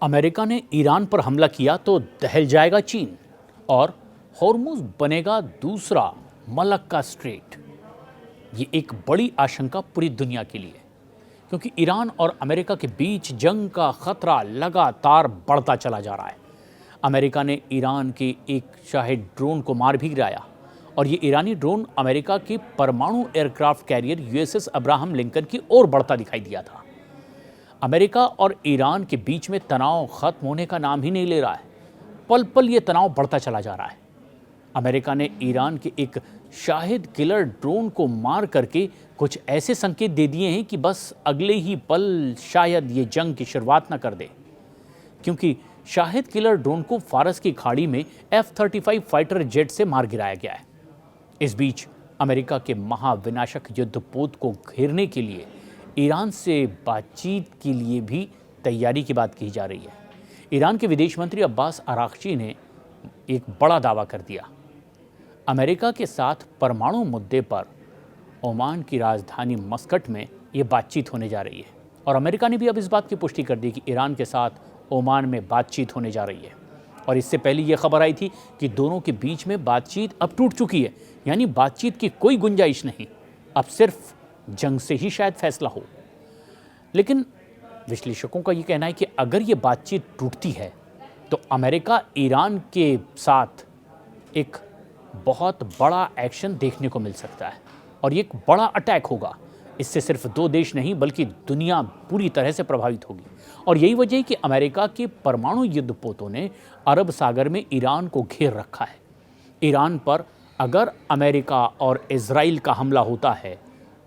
America ने Iran पर हमला किया तो दहल जाएगा चीन और हॉर्मुज़ बनेगा दूसरा मलक्का स्ट्रेट। ये एक बड़ी आशंका पूरी दुनिया के लिए, क्योंकि ईरान और अमेरिका के बीच जंग का खतरा लगातार बढ़ता चला जा रहा है। अमेरिका ने ईरान के एक शाही ड्रोन को मार भी गिराया और ये ईरानी ड्रोन अमेरिका के परमाणु aircraft carrier USS Abraham Lincoln की ओर बढ़ता दिखाई दिया था। अमेरिका और ईरान के बीच में तनाव खत्म होने का नाम ही नहीं ले रहा है। पल पल ये तनाव बढ़ता चला जा रहा है। अमेरिका ने ईरान के एक शाहिद किलर ड्रोन को मार करके कुछ ऐसे संकेत दे दिए हैं कि बस अगले ही पल शायद ये जंग की शुरुआत न कर दे, क्योंकि शाहिद किलर ड्रोन को फारस की खाड़ी में F-35 फाइटर जेट से मार गिराया गया है। इस बीच अमेरिका के महाविनाशक युद्धपोत को घेरने के लिए ईरान से बातचीत के लिए भी तैयारी की बात की जा रही है। ईरान के विदेश मंत्री अब्बास अरागची ने एक बड़ा दावा कर दिया। अमेरिका के साथ परमाणु मुद्दे पर ओमान की राजधानी मस्कट में ये बातचीत होने जा रही है और अमेरिका ने भी अब इस बात की पुष्टि कर दी कि ईरान के साथ ओमान में बातचीत होने जा रही है। और इससे पहले ये खबर आई थी कि दोनों के बीच में बातचीत अब टूट चुकी है, यानी बातचीत की कोई गुंजाइश नहीं, अब सिर्फ जंग से ही शायद फैसला हो। लेकिन विश्लेषकों का ये कहना है कि अगर ये बातचीत टूटती है तो अमेरिका ईरान के साथ एक बहुत बड़ा एक्शन देखने को मिल सकता है और ये एक बड़ा अटैक होगा। इससे सिर्फ दो देश नहीं बल्कि दुनिया पूरी तरह से प्रभावित होगी। और यही वजह है कि अमेरिका के परमाणु युद्धपोतों ने अरब सागर में ईरान को घेर रखा है। ईरान पर अगर अमेरिका और इजराइल का हमला होता है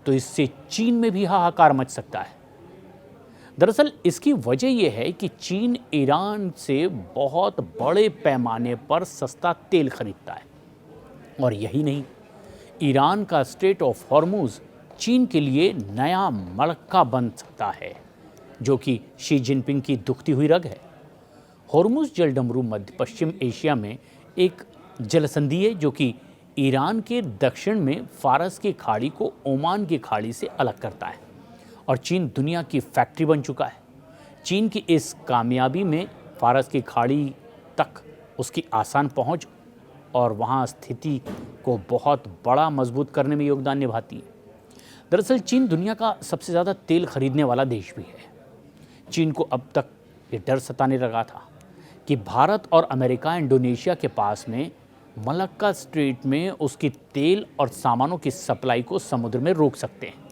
तो इससे चीन में भी हाहाकार मच सकता है। दरअसल इसकी वजह यह है कि चीन ईरान से बहुत बड़े पैमाने पर सस्ता तेल खरीदता है और यही नहीं, ईरान का स्ट्रेट ऑफ हॉर्मुज़ चीन के लिए नया मलक्का बन सकता है, जो कि शी जिनपिंग की दुखती हुई रग है। हॉर्मुज़ जलडमरू मध्य पश्चिम एशिया में एक जलसंधि है जो कि ईरान के दक्षिण में फारस की खाड़ी को ओमान की खाड़ी से अलग करता है और चीन दुनिया की फैक्ट्री बन चुका है। चीन की इस कामयाबी में फारस की खाड़ी तक उसकी आसान पहुंच और वहां स्थिति को बहुत बड़ा मजबूत करने में योगदान निभाती है। दरअसल चीन दुनिया का सबसे ज़्यादा तेल खरीदने वाला देश भी है। चीन को अब तक ये डर सताने लगा था कि भारत और अमेरिका इंडोनेशिया के पास में मलक्का स्ट्रेट में उसकी तेल और सामानों की सप्लाई को समुद्र में रोक सकते हैं।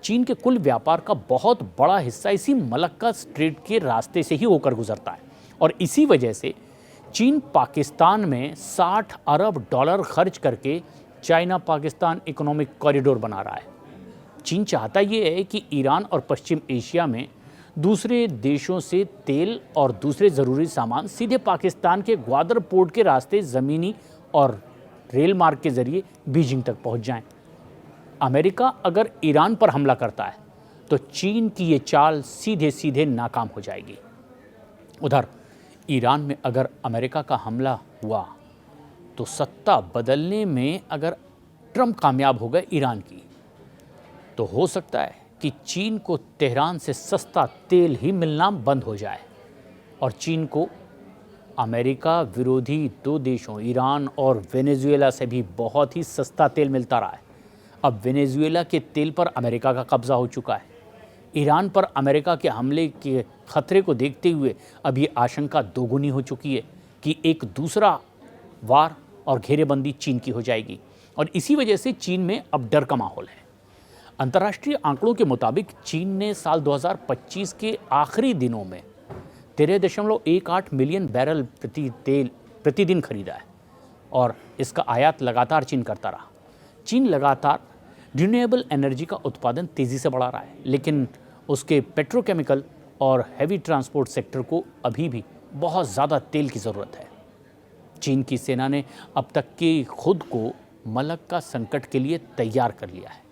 चीन के कुल व्यापार का बहुत बड़ा हिस्सा इसी मलक्का स्ट्रेट के रास्ते से ही होकर गुजरता है और इसी वजह से चीन पाकिस्तान में $60 अरब खर्च करके चाइना पाकिस्तान इकोनॉमिक कॉरिडोर बना रहा है। चीन चाहता ये है कि ईरान और पश्चिम एशिया में दूसरे देशों से तेल और दूसरे ज़रूरी सामान सीधे पाकिस्तान के ग्वादर पोर्ट के रास्ते ज़मीनी और रेल मार्ग के ज़रिए बीजिंग तक पहुंच जाएं। अमेरिका अगर ईरान पर हमला करता है तो चीन की ये चाल सीधे सीधे नाकाम हो जाएगी। उधर ईरान में अगर अमेरिका का हमला हुआ तो सत्ता बदलने में अगर ट्रंप कामयाब हो गए ईरान की, तो हो सकता है कि चीन को तेहरान से सस्ता तेल ही मिलना बंद हो जाए और चीन को अमेरिका विरोधी दो देशों ईरान और वेनेजुएला से भी बहुत ही सस्ता तेल मिलता रहा है। अब वेनेजुएला के तेल पर अमेरिका का कब्जा हो चुका है। ईरान पर अमेरिका के हमले के खतरे को देखते हुए अब ये आशंका दोगुनी हो चुकी है कि एक दूसरा वार और घेरेबंदी चीन की हो जाएगी और इसी वजह से चीन में अब डर का माहौल है। अंतर्राष्ट्रीय आंकड़ों के मुताबिक चीन ने साल 2025 के आखिरी दिनों में 13.18 मिलियन बैरल प्रतिदिन खरीदा है और इसका आयात लगातार चीन करता रहा। चीन लगातार रिन्यूएबल एनर्जी का उत्पादन तेज़ी से बढ़ा रहा है, लेकिन उसके पेट्रोकेमिकल और हैवी ट्रांसपोर्ट सेक्टर को अभी भी बहुत ज़्यादा तेल की ज़रूरत है। चीन की सेना ने अब तक के खुद को मलक्का संकट के लिए तैयार कर लिया है।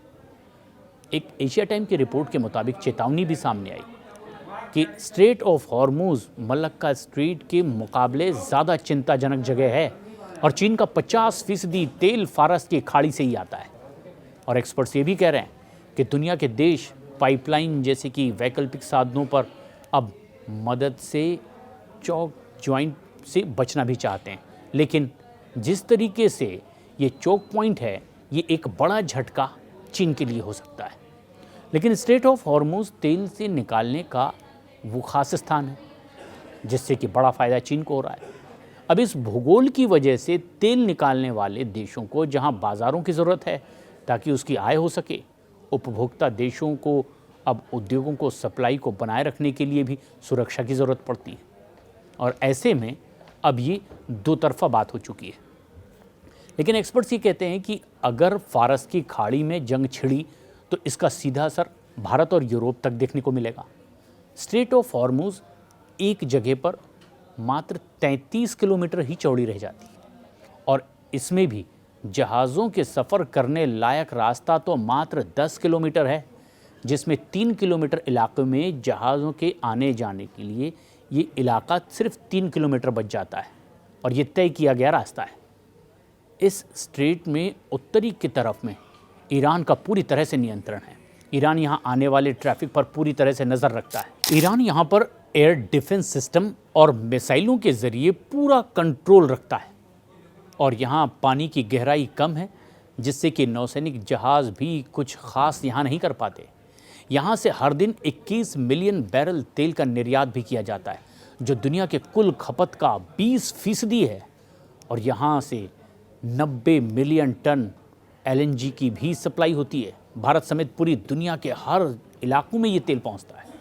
एक एशिया टाइम की रिपोर्ट के मुताबिक चेतावनी भी सामने आई कि straight of Hormuz Malacca strait के मुकाबले ज़्यादा चिंताजनक जगह है और चीन का 50% तेल फारस की खाड़ी से ही आता है। और एक्सपर्ट्स ये भी कह रहे हैं कि दुनिया के देश पाइपलाइन जैसे कि वैकल्पिक साधनों पर अब मदद से चौक जॉइंट से बचना भी चाहते हैं। लेकिन जिस तरीके से ये चोक पॉइंट है, ये एक बड़ा झटका चीन के लिए हो सकता है। लेकिन स्ट्रेट ऑफ हॉर्मुज़ तेल से निकालने का वो खास स्थान है जिससे कि बड़ा फ़ायदा चीन को हो रहा है। अब इस भूगोल की वजह से तेल निकालने वाले देशों को जहां बाज़ारों की ज़रूरत है ताकि उसकी आय हो सके, उपभोक्ता देशों को अब उद्योगों को सप्लाई को बनाए रखने के लिए भी सुरक्षा की ज़रूरत पड़ती है। और ऐसे में अब ये दो तरफ़ा बात हो चुकी है। लेकिन एक्सपर्ट्स ये कहते हैं कि अगर फ़ारस की खाड़ी में जंग छिड़ी तो इसका सीधा असर भारत और यूरोप तक देखने को मिलेगा। स्ट्रेट ऑफ हॉर्मुज़ एक जगह पर मात्र 33 किलोमीटर ही चौड़ी रह जाती है और इसमें भी जहाज़ों के सफ़र करने लायक रास्ता तो मात्र 10 किलोमीटर है, जिसमें 3 किलोमीटर इलाके में जहाज़ों के आने जाने के लिए ये इलाका सिर्फ 3 किलोमीटर बच जाता है और ये तय किया गया रास्ता है। इस स्ट्रेट में उत्तरी की तरफ में ईरान का पूरी तरह से नियंत्रण है। ईरान यहाँ आने वाले ट्रैफिक पर पूरी तरह से नज़र रखता है। ईरान यहाँ पर एयर डिफेंस सिस्टम और मिसाइलों के ज़रिए पूरा कंट्रोल रखता है और यहाँ पानी की गहराई कम है, जिससे कि नौसैनिक जहाज़ भी कुछ ख़ास यहाँ नहीं कर पाते। यहाँ से हर दिन 21 मिलियन बैरल तेल का निर्यात भी किया जाता है, जो दुनिया के कुल खपत का 20% है और यहाँ से 90 मिलियन टन LNG की भी सप्लाई होती है। भारत समेत पूरी दुनिया के हर इलाकों में ये तेल पहुँचता है।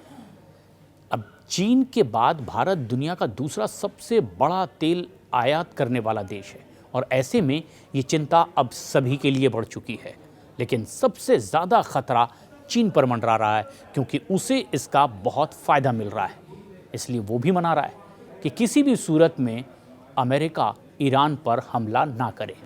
अब चीन के बाद भारत दुनिया का दूसरा सबसे बड़ा तेल आयात करने वाला देश है और ऐसे में ये चिंता अब सभी के लिए बढ़ चुकी है। लेकिन सबसे ज़्यादा खतरा चीन पर मंडरा रहा है क्योंकि उसे इसका बहुत फ़ायदा मिल रहा है। इसलिए वो भी मना रहा है कि किसी भी सूरत में अमेरिका ईरान पर हमला ना करे।